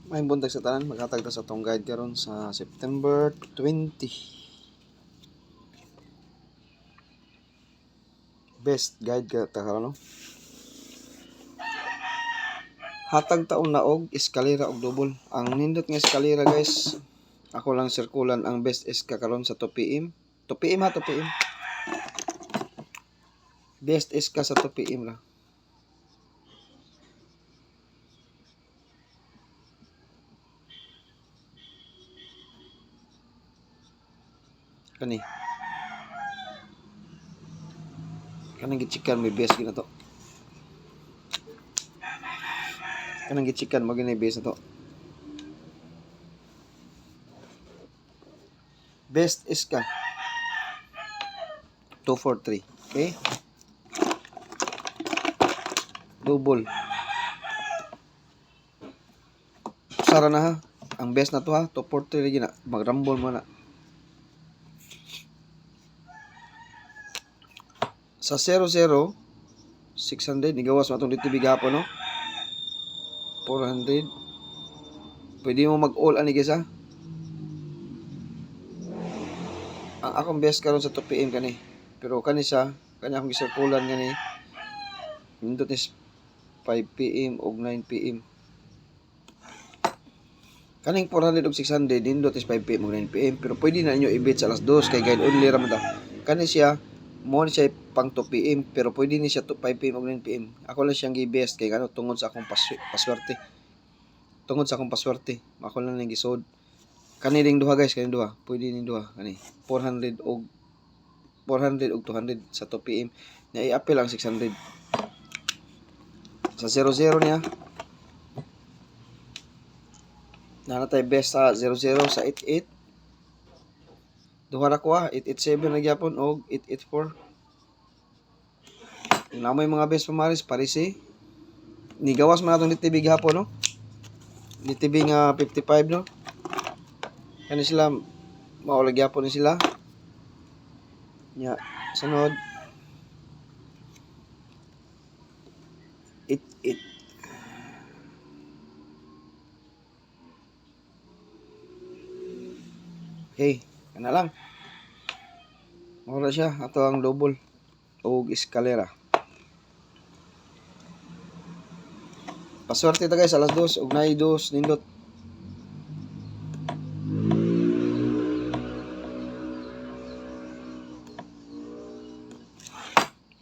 May buntag sa tanan, maghatag ta sa tong guide karon sa September 20. Best guide ka ta karon no. Hatag taon na og eskalera og double. Ang nindot nga eskalera guys, ako lang sirkulan ang best is karon sa 2 pm. 2 pm ha, 2 pm. Best is ka sa 2 pm lang. Kani. Kanang gichikan may best gina to. Kanang gichikan mo gina best na to. Best is ka 243. Okay? Double. Sara na ha. Ang best na to ha. 243 lagi na. Mag-rumble mo na. Sa 00, 600. Nigawas mo itong dito bigapon no. 400. Pwede mo mag-all ani guys ha. Ang akong best karon sa 2 pm kani. Pero kani siya, kani akong gisirkulan gani. Nindot is 5 pm og 9 pm. Kaning 400 og 600 nindot is 5 pm og 9 pm. Pero pwede na inyo i-bet sa alas 2 kay guide only ra man ta. Kani siya mo ni siya pang 2 pm pero pwede ni siya 5 pm og 9 pm. Ako lang siyang gi-best kay ano tungod sa akong paswerte. Tungod sa akong paswerte, ako lang ning gisod. Kani ding duha guys, kani duha. Pwede ning duha kani 400 og 200 sa 2 pm. Na i-appeal ang 600. Sa 00 niya. Nanatay best sa 00 sa 88. Duha ra ko 887 na gyapon og 884. Na may mga best pamaris parisi. Nigawas man atong DTV gihapon no. DTV nga 55 no. Kani sila maulag gyapon ni sila. Nya sunod 88. Okay, kana lang. Mura siya ato ang double og eskalera. Paswerte ta guys alas 2 og nay 2 nindot.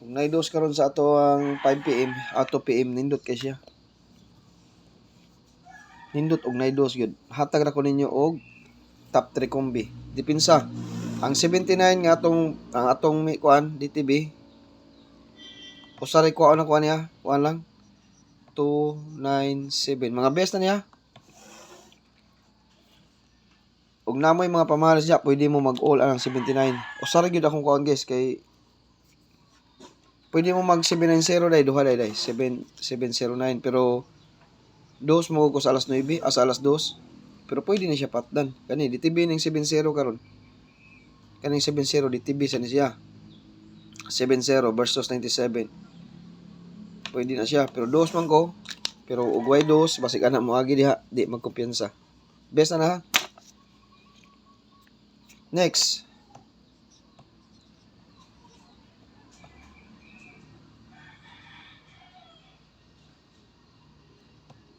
Ug nay 2 karon sa ato ang 5 pm, ato pm nindot kay siya. Nindot og nay 2 gyud. Hatag ra ko ninyo og top 3 combi. Dipinsa. Ang 79 nga ang atong kuan DTB. Usari ko na kuan niya, kuan lang. 297. Mga best na niya. Ug namoy mga pamahalas niya, pwede mo mag-all ang 79. Usari gyud akong kuan guys kay pwede mo mag 790 dai duha dai 7709 pero dos mo ko sa alas 9 sa alas 2 pero pwede ni siya patdan kani DTB ning 70 karon kaning 70 DTB sa ni siya 70 versus 97 pwede na siya pero dos man ko pero ugway dos basig ana mo agi diha di magkumpiyansa best na ha. Next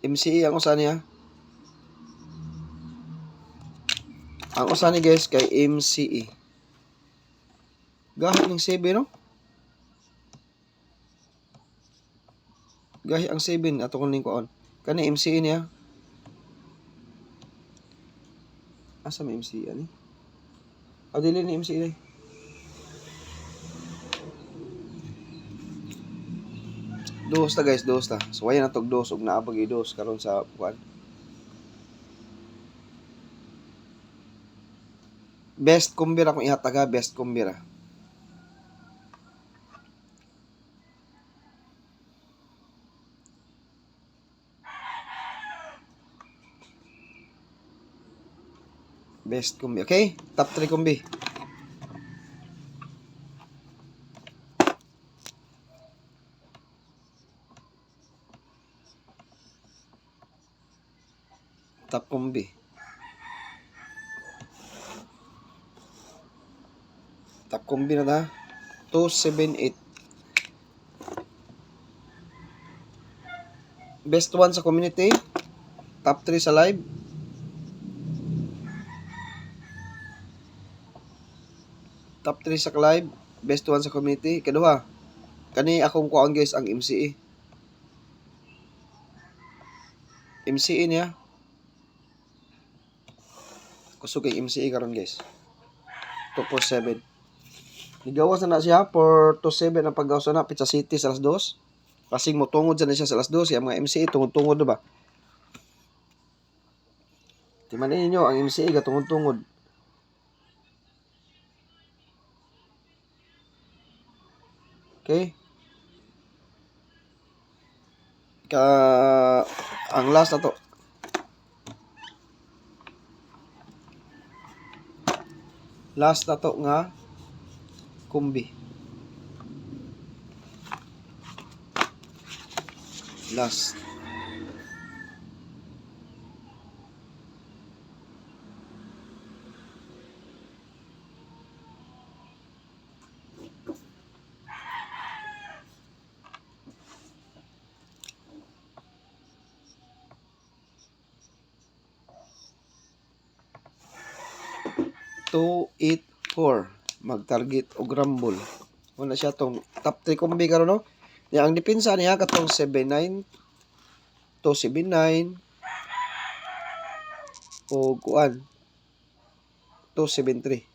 MCE ang usa niya. Ang usa ni guys kay MCE. Gahi ning 7 no? Gahi ang 7 ato kun ning kuon. Kani MCE niya. Asa may MCE ani? Dili ni MCE dai. Dos ta guys, dos ta. So waya na tog dos ug naabag dos karon sa kuan. Best kumbira kung ihatag ha, best kumbira. Best kumbi. Okay? Top 3 kumbi. Top combi. Top combi na ta. 278. Best 1 sa community. Top 3 sa live. Top 3 sa live. Best 1 sa community. Kaduha. Kani akong kuhaan guys ang MCE. MCE niya. Kusog kay MCE karon guys. 247. Nigawas na siya for 27 ang paggawas na Pizza City sa alas 2. Kasing mo tungod na siya sa alas 2. Ang mga MCE tungod-tungod diba? Timanin niyo ang MCE gatungod-tungod. Okay? Ang last na to. Last na to nga kumbi. Last. Mag-target o grumble. Wala siya tong top 3 combi karon no. Ang depensa niya katong 79 to 79 o kuan to 73.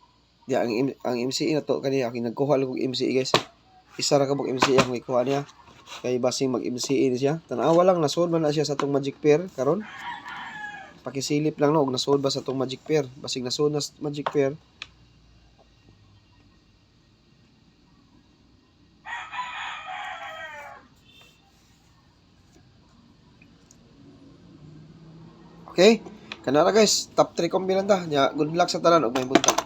Ang MCE na to kaniya aking nagkuha lang kog MCE guys. Isa ra ka bug MCE ang ikuha niya. Kay basing mag MCE ni siya. Tanawa lang nasud man na siya sa tong Magic Pair karon. Pakisilip lang no og nasud ba sa tong Magic Pair. Basing nasud na Magic Pair. Okay? Kanara guys, top 3 combi lang ta. Good luck sa tanan og may buntag.